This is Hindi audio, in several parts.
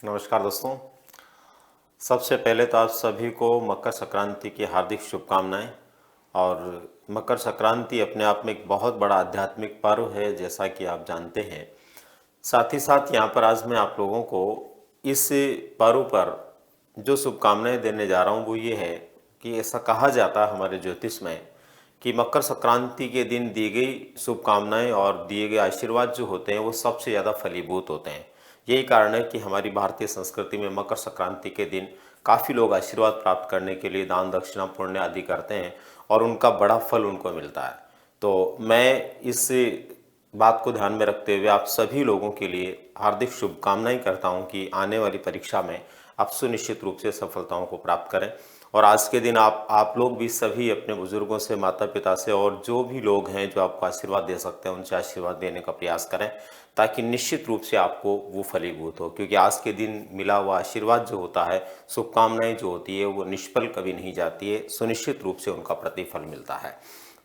नमस्कार दोस्तों। सबसे पहले तो आप सभी को मकर संक्रांति की हार्दिक शुभकामनाएं। और मकर संक्रांति अपने आप में एक बहुत बड़ा आध्यात्मिक पर्व है, जैसा कि आप जानते हैं। साथ ही साथ यहाँ पर आज मैं आप लोगों को इस पर्व पर जो शुभकामनाएं देने जा रहा हूँ वो ये है कि ऐसा कहा जाता है हमारे ज्योतिष में कि मकर संक्रांति के दिन दी गई शुभकामनाएं और दिए गए आशीर्वाद जो होते हैं वो सबसे ज़्यादा फलीभूत होते हैं। यही कारण है कि हमारी भारतीय संस्कृति में मकर संक्रांति के दिन काफ़ी लोग आशीर्वाद प्राप्त करने के लिए दान दक्षिणा पुण्य आदि करते हैं और उनका बड़ा फल उनको मिलता है। तो मैं इस बात को ध्यान में रखते हुए आप सभी लोगों के लिए हार्दिक शुभकामनाएं करता हूं कि आने वाली परीक्षा में आप सुनिश्चित रूप से सफलताओं को प्राप्त करें। और आज के दिन आप लोग भी सभी अपने बुजुर्गों से, माता पिता से और जो भी लोग हैं जो आपको आशीर्वाद दे सकते हैं उनसे आशीर्वाद देने का प्रयास करें, ताकि निश्चित रूप से आपको वो फलीभूत हो। क्योंकि आज के दिन मिला हुआ आशीर्वाद जो होता है, शुभकामनाएं जो होती है, वो निष्फल कभी नहीं जाती है, सुनिश्चित रूप से उनका प्रतिफल मिलता है।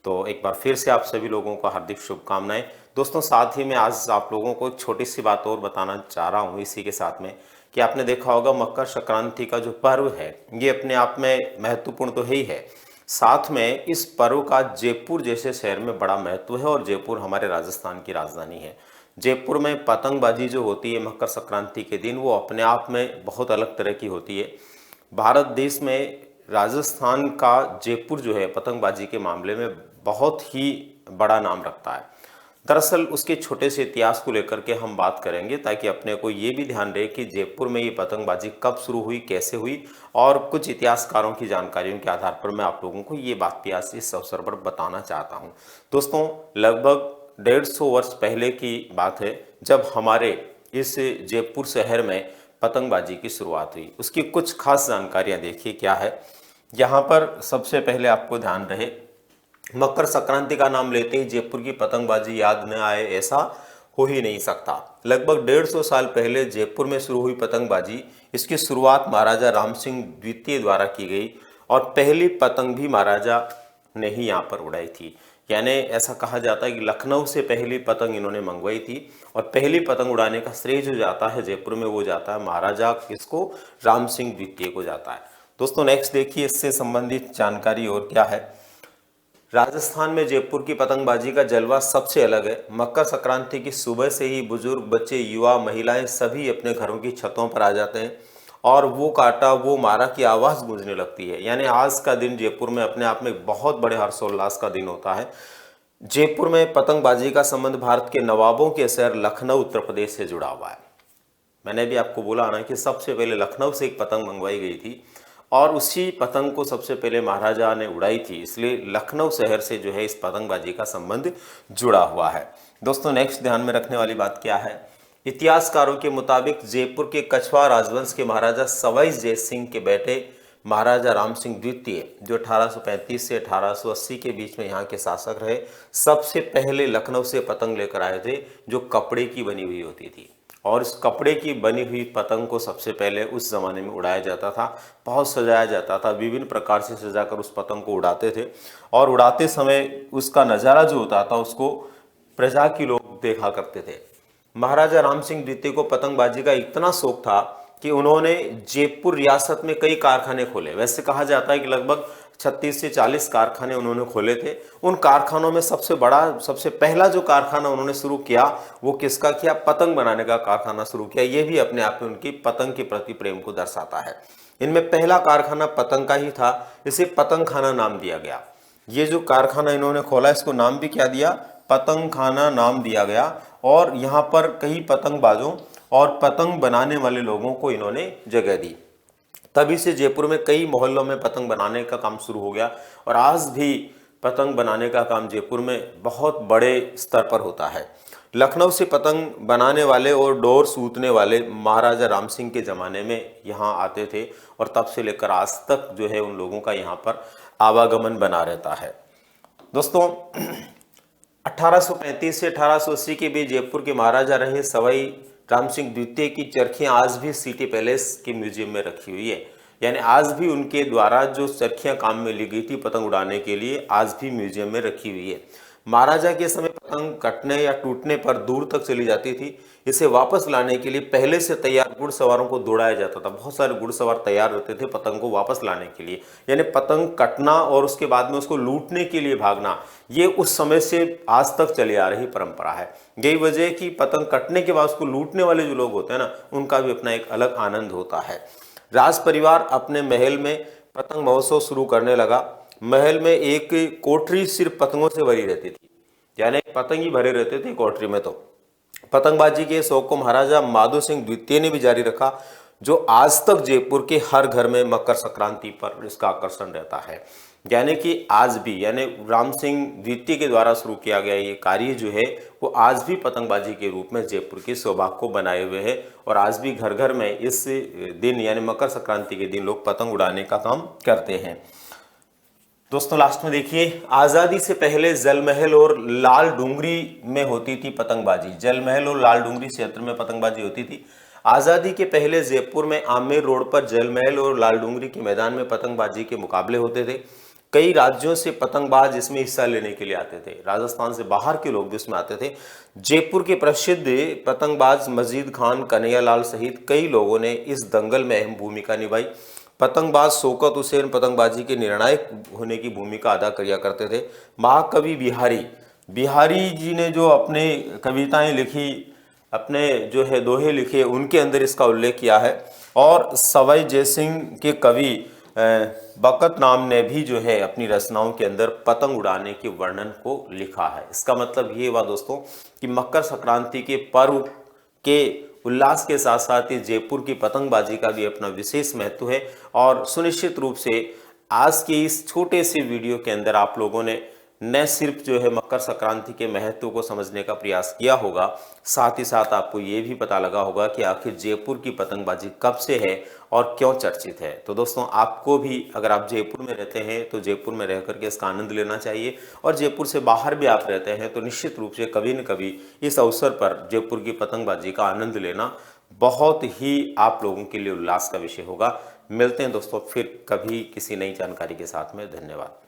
तो एक बार फिर से आप सभी लोगों को हार्दिक शुभकामनाएं। दोस्तों, साथ ही मैं आज आप लोगों को एक छोटी सी बात और बताना चाह रहा हूँ इसी के साथ में, कि आपने देखा होगा मकर संक्रांति का जो पर्व है ये अपने आप में महत्वपूर्ण तो है ही है, साथ में इस पर्व का जयपुर जैसे शहर में बड़ा महत्व है। और जयपुर हमारे राजस्थान की राजधानी है। जयपुर में पतंगबाजी जो होती है मकर संक्रांति के दिन, वो अपने आप में बहुत अलग तरह की होती है। भारत देश में राजस्थान का जयपुर जो है पतंगबाजी के मामले में बहुत ही बड़ा नाम रखता है। दरअसल उसके छोटे से इतिहास को लेकर के हम बात करेंगे, ताकि अपने को ये भी ध्यान रहे कि जयपुर में ये पतंगबाजी कब शुरू हुई, कैसे हुई, और कुछ इतिहासकारों की जानकारियों के आधार पर मैं आप लोगों को ये बात भी आज इस अवसर पर बताना चाहता हूँ। दोस्तों, लगभग 150 वर्ष पहले की बात है जब हमारे इस जयपुर शहर में पतंगबाजी की शुरुआत हुई। उसकी कुछ खास जानकारियां देखिए क्या है। यहाँ पर सबसे पहले आपको ध्यान रहे, मकर संक्रांति का नाम लेते ही जयपुर की पतंगबाजी याद न आए ऐसा हो ही नहीं सकता। लगभग 150 साल पहले जयपुर में शुरू हुई पतंगबाजी, इसकी शुरुआत महाराजा राम सिंह द्वितीय द्वारा की गई और पहली पतंग भी महाराजा ने ही यहाँ पर उड़ाई थी। यानी ऐसा कहा जाता है कि लखनऊ से पहली पतंग इन्होंने मंगवाई थी, और पहली पतंग उड़ाने का श्रेय जो जाता है जयपुर में वो जाता है महाराजा किसको, राम सिंह द्वितीय को जाता है। दोस्तों, नेक्स्ट देखिए इससे संबंधित जानकारी और क्या है। राजस्थान में जयपुर की पतंगबाजी का जलवा सबसे अलग है। मकर संक्रांति की सुबह से ही बुजुर्ग, बच्चे, युवा, महिलाएं सभी अपने घरों की छतों पर आ जाते हैं और वो काटा वो मारा की आवाज़ गूंजने लगती है। यानी आज का दिन जयपुर में अपने आप में बहुत बड़े हर्षोल्लास का दिन होता है। जयपुर में पतंगबाजी का संबंध भारत के नवाबों के शहर लखनऊ उत्तर प्रदेश से जुड़ा हुआ है। मैंने भी आपको बोला ना कि सबसे पहले लखनऊ से एक पतंग मंगवाई गई थी और उसी पतंग को सबसे पहले महाराजा ने उड़ाई थी, इसलिए लखनऊ शहर से जो है इस पतंगबाजी का संबंध जुड़ा हुआ है। दोस्तों, नेक्स्ट ध्यान में रखने वाली बात क्या है। इतिहासकारों के मुताबिक जयपुर के कछवाहा राजवंश के महाराजा सवाई जय सिंह के बेटे महाराजा राम सिंह द्वितीय, जो 1835 से 1880 के बीच में यहाँ के शासक रहे, सबसे पहले लखनऊ से पतंग लेकर आए थे जो कपड़े की बनी हुई होती थी। और इस कपड़े की बनी हुई पतंग को सबसे पहले उस ज़माने में उड़ाया जाता था, बहुत सजाया जाता था, विभिन्न प्रकार से सजाकर उस पतंग को उड़ाते थे। और उड़ाते समय उसका नज़ारा जो होता था उसको प्रजा के लोग देखा करते थे। महाराजा राम सिंह द्वितीय को पतंगबाजी का इतना शौक था कि उन्होंने जयपुर रियासत में कई कारखाने खोले। वैसे कहा जाता है कि लगभग 36 से 40 कारखाने उन्होंने खोले थे। उन कारखानों में सबसे बड़ा, सबसे पहला जो कारखाना उन्होंने शुरू किया वो किसका किया, पतंग बनाने का कारखाना शुरू किया। ये भी अपने आप में उनकी पतंग के प्रति प्रेम को दर्शाता है। इनमें पहला कारखाना पतंग का ही था, इसे पतंग खाना नाम दिया गया। ये जो कारखाना इन्होंने खोला इसको नाम भी क्या दिया, पतंग खाना नाम दिया गया। और यहाँ पर कई पतंगबाजों और पतंग बनाने वाले लोगों को इन्होंने जगह दी। तभी से जयपुर में कई मोहल्लों में पतंग बनाने का काम शुरू हो गया और आज भी पतंग बनाने का काम जयपुर में बहुत बड़े स्तर पर होता है। लखनऊ से पतंग बनाने वाले और डोर सूतने वाले महाराजा राम सिंह के ज़माने में यहाँ आते थे और तब से लेकर आज तक जो है उन लोगों का यहाँ पर आवागमन बना रहता है। दोस्तों, 1835 से 1880 के बीच जयपुर के महाराजा रहे सवाई राम सिंह द्वितीय की चरखियां आज भी सिटी पैलेस के म्यूजियम में रखी हुई है। यानी आज भी उनके द्वारा जो चरखियां काम में ली गई थी पतंग उड़ाने के लिए, आज भी म्यूजियम में रखी हुई है। महाराजा के समय पतंग कटने या टूटने पर दूर तक चली जाती थी। इसे वापस लाने के लिए पहले से तैयार घुड़सवारों को दौड़ाया जाता था, बहुत सारे घुड़सवार तैयार रहते थे पतंग को वापस लाने के लिए। यानी पतंग कटना और उसके बाद में उसको लूटने के लिए भागना, ये उस समय से आज तक चली आ रही परंपरा है। यही वजह है कि पतंग कटने के बाद उसको लूटने वाले जो लोग होते हैं ना, उनका भी अपना एक अलग आनंद होता है। राज परिवार अपने महल में पतंग महोत्सव शुरू करने लगा। महल में एक कोठरी सिर्फ पतंगों से भरी रहती थी, यानी पतंग ही भरे रहते थे कोठरी में। तो पतंगबाजी के शौक को महाराजा माधो सिंह द्वितीय ने भी जारी रखा, जो आज तक जयपुर के हर घर में मकर संक्रांति पर इसका आकर्षण रहता है। यानी कि आज भी, यानी राम सिंह द्वितीय के द्वारा शुरू किया गया ये कार्य जो है वो आज भी पतंगबाजी के रूप में जयपुर की शोभा को बनाए हुए है। और आज भी घर घर में इस दिन यानी मकर संक्रांति के दिन लोग पतंग उड़ाने का काम करते हैं। दोस्तों लास्ट में देखिए, आज़ादी से पहले जलमहल और लाल डूंगरी में होती थी पतंगबाजी। जलमहल और लाल डूंगरी क्षेत्र में पतंगबाजी होती थी। आज़ादी के पहले जयपुर में आमेर रोड पर जलमहल और लाल डूंगरी के मैदान में पतंगबाजी के मुकाबले होते थे। कई राज्यों से पतंगबाज इसमें हिस्सा लेने के लिए आते थे, राजस्थान से बाहर के लोग भी इसमें आते थे। जयपुर के प्रसिद्ध पतंगबाज मजीद खान, कन्हैयालाल सहित कई लोगों ने इस दंगल में अहम भूमिका निभाई। पतंगबाज शौकत हुसैन पतंगबाजी के निर्णायक होने की भूमिका अदा किया करते थे। महाकवि बिहारी जी ने जो अपने कविताएं लिखी, अपने जो है दोहे लिखे, उनके अंदर इसका उल्लेख किया है। और सवाई जयसिंह के कवि बकत राम ने भी जो है अपनी रचनाओं के अंदर पतंग उड़ाने के वर्णन को लिखा है। इसका मतलब ये हुआ दोस्तों कि मकर संक्रांति के पर्व के उल्लास के साथ साथ ही जयपुर की पतंगबाजी का भी अपना विशेष महत्व है। और सुनिश्चित रूप से आज के इस छोटे से वीडियो के अंदर आप लोगों ने न सिर्फ जो है मकर संक्रांति के महत्व को समझने का प्रयास किया होगा, साथ ही साथ आपको ये भी पता लगा होगा कि आखिर जयपुर की पतंगबाजी कब से है और क्यों चर्चित है। तो दोस्तों आपको भी, अगर आप जयपुर में रहते हैं तो जयपुर में रह करके इसका आनंद लेना चाहिए, और जयपुर से बाहर भी आप रहते हैं तो निश्चित रूप से कभी न कभी इस अवसर पर जयपुर की पतंगबाजी का आनंद लेना बहुत ही आप लोगों के लिए उल्लास का विषय होगा। मिलते हैं दोस्तों फिर कभी किसी नई जानकारी के साथ में। धन्यवाद।